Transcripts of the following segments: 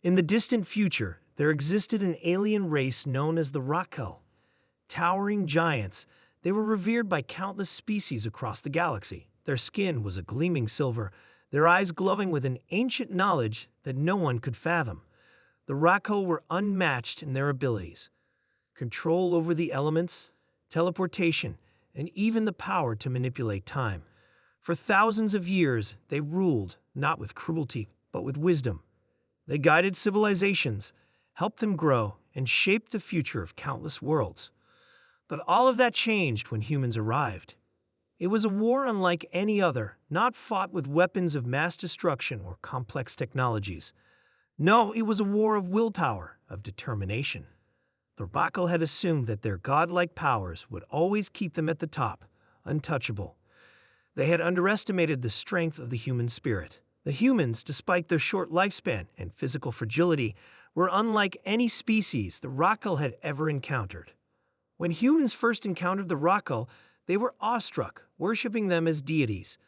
In the distant future, there existed an alien race known as the Rakal. Towering giants, they were revered by countless species across the galaxy. Their skin was a gleaming silver, their eyes glowing with an ancient knowledge that no one could fathom. The Rakal were unmatched in their abilities. Control over the elements, teleportation, and even the power to manipulate time. For thousands of years, they ruled, not with cruelty, but with wisdom. They guided civilizations, helped them grow, and shaped the future of countless worlds. But all of that changed when humans arrived. It was a war unlike any other, not fought with weapons of mass destruction or complex technologies. No, it was a war of willpower, of determination. The Rakal had assumed that their godlike powers would always keep them at the top, untouchable. They had underestimated the strength of the human spirit. The humans, despite their short lifespan and physical fragility, were unlike any species the Rakal had ever encountered. When humans first encountered the Rakal, they were awestruck, worshipping them as deities.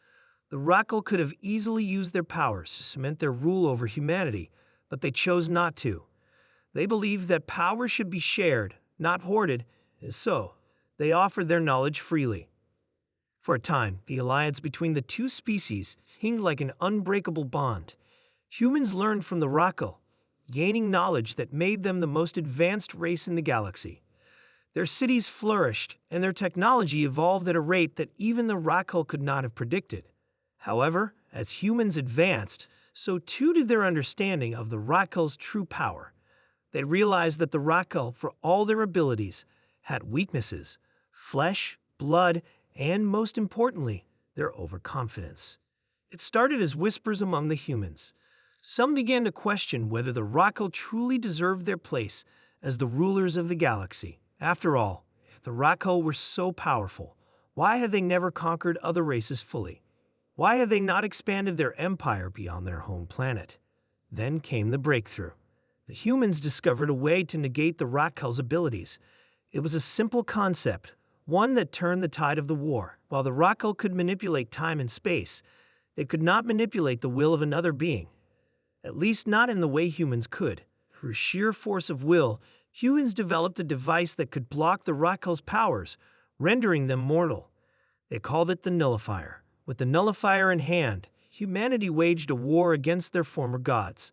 The Rakal could have easily used their powers to cement their rule over humanity, but they chose not to. They believed that power should be shared, not hoarded, and so they offered their knowledge freely. For a time, the alliance between the two species seemed like an unbreakable bond. Humans learned from the Rakal, gaining knowledge that made them the most advanced race in the galaxy. Their cities flourished, and their technology evolved at a rate that even the Rakal could not have predicted. However, as humans advanced, so too did their understanding of the Rakal's true power. They realized that the Rakal, for all their abilities, had weaknesses: flesh, blood, and, most importantly, their overconfidence. It started as whispers among the humans. Some began to question whether the Rakal truly deserved their place as the rulers of the galaxy. After all, if the Rakal were so powerful, why had they never conquered other races fully? Why had they not expanded their empire beyond their home planet? Then came the breakthrough. The humans discovered a way to negate the Rakal's abilities. It was a simple concept, one that turned the tide of the war. While the Rakal could manipulate time and space, they could not manipulate the will of another being. At least not in the way humans could. Through sheer force of will, humans developed a device that could block the Rakal's powers, rendering them mortal. They called it the Nullifier. With the Nullifier in hand, humanity waged a war against their former gods.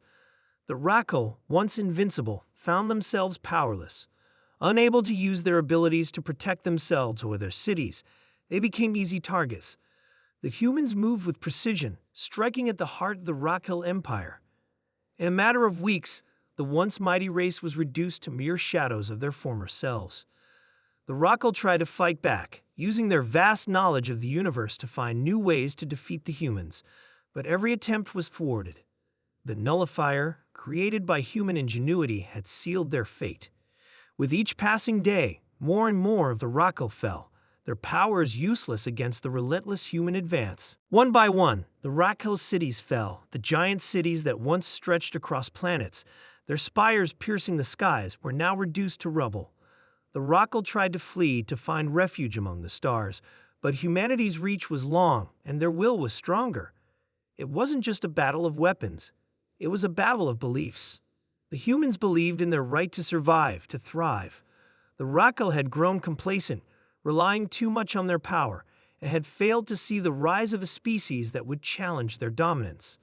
The Rakal, once invincible, found themselves powerless. Unable to use their abilities to protect themselves or their cities, they became easy targets. The humans moved with precision, striking at the heart of the Rakal Empire. In a matter of weeks, the once mighty race was reduced to mere shadows of their former selves. The Rakal tried to fight back, using their vast knowledge of the universe to find new ways to defeat the humans, but every attempt was thwarted. The Nullifier, created by human ingenuity, had sealed their fate. With each passing day, more and more of the Rakal fell, their powers useless against the relentless human advance. One by one, the Rakal's cities fell, the giant cities that once stretched across planets, their spires piercing the skies, were now reduced to rubble. The Rakal tried to flee to find refuge among the stars, but humanity's reach was long and their will was stronger. It wasn't just a battle of weapons, it was a battle of beliefs. The humans believed in their right to survive, to thrive. The Rakal had grown complacent, relying too much on their power, and had failed to see the rise of a species that would challenge their dominance.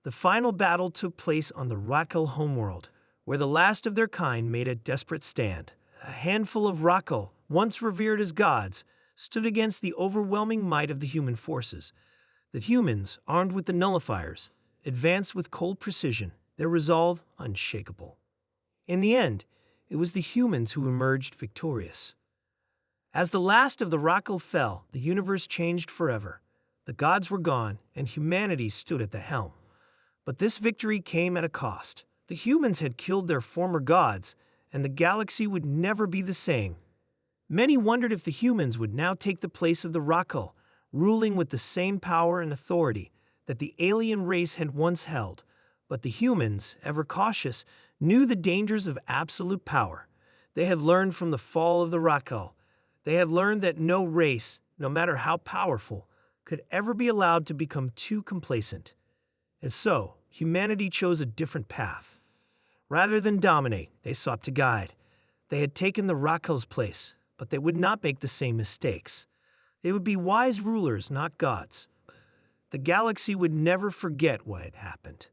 The final battle took place on the Rakal homeworld, where the last of their kind made a desperate stand. A handful of Rakal, once revered as gods, stood against the overwhelming might of the human forces. The humans, armed with the nullifiers, advanced with cold precision, their resolve unshakable. In the end, it was the humans who emerged victorious. As the last of the Rakal fell, the universe changed forever. The gods were gone, and humanity stood at the helm. But this victory came at a cost. The humans had killed their former gods, and the galaxy would never be the same. Many wondered if the humans would now take the place of the Rakal, ruling with the same power and authority that the alien race had once held. But the humans, ever cautious, knew the dangers of absolute power. They had learned from the fall of the Rakal. They had learned that no race, no matter how powerful, could ever be allowed to become too complacent. And so, humanity chose a different path. Rather than dominate, they sought to guide. They had taken the Rakel's place, but they would not make the same mistakes. They would be wise rulers, not gods. The galaxy would never forget what had happened.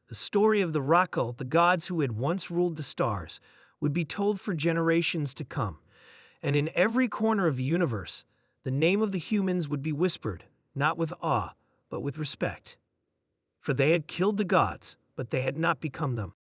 The story of the Rakel, the gods who had once ruled the stars, would be told for generations to come. And in every corner of the universe, the name of the humans would be whispered, not with awe, but with respect. For they had killed the gods, but they had not become them.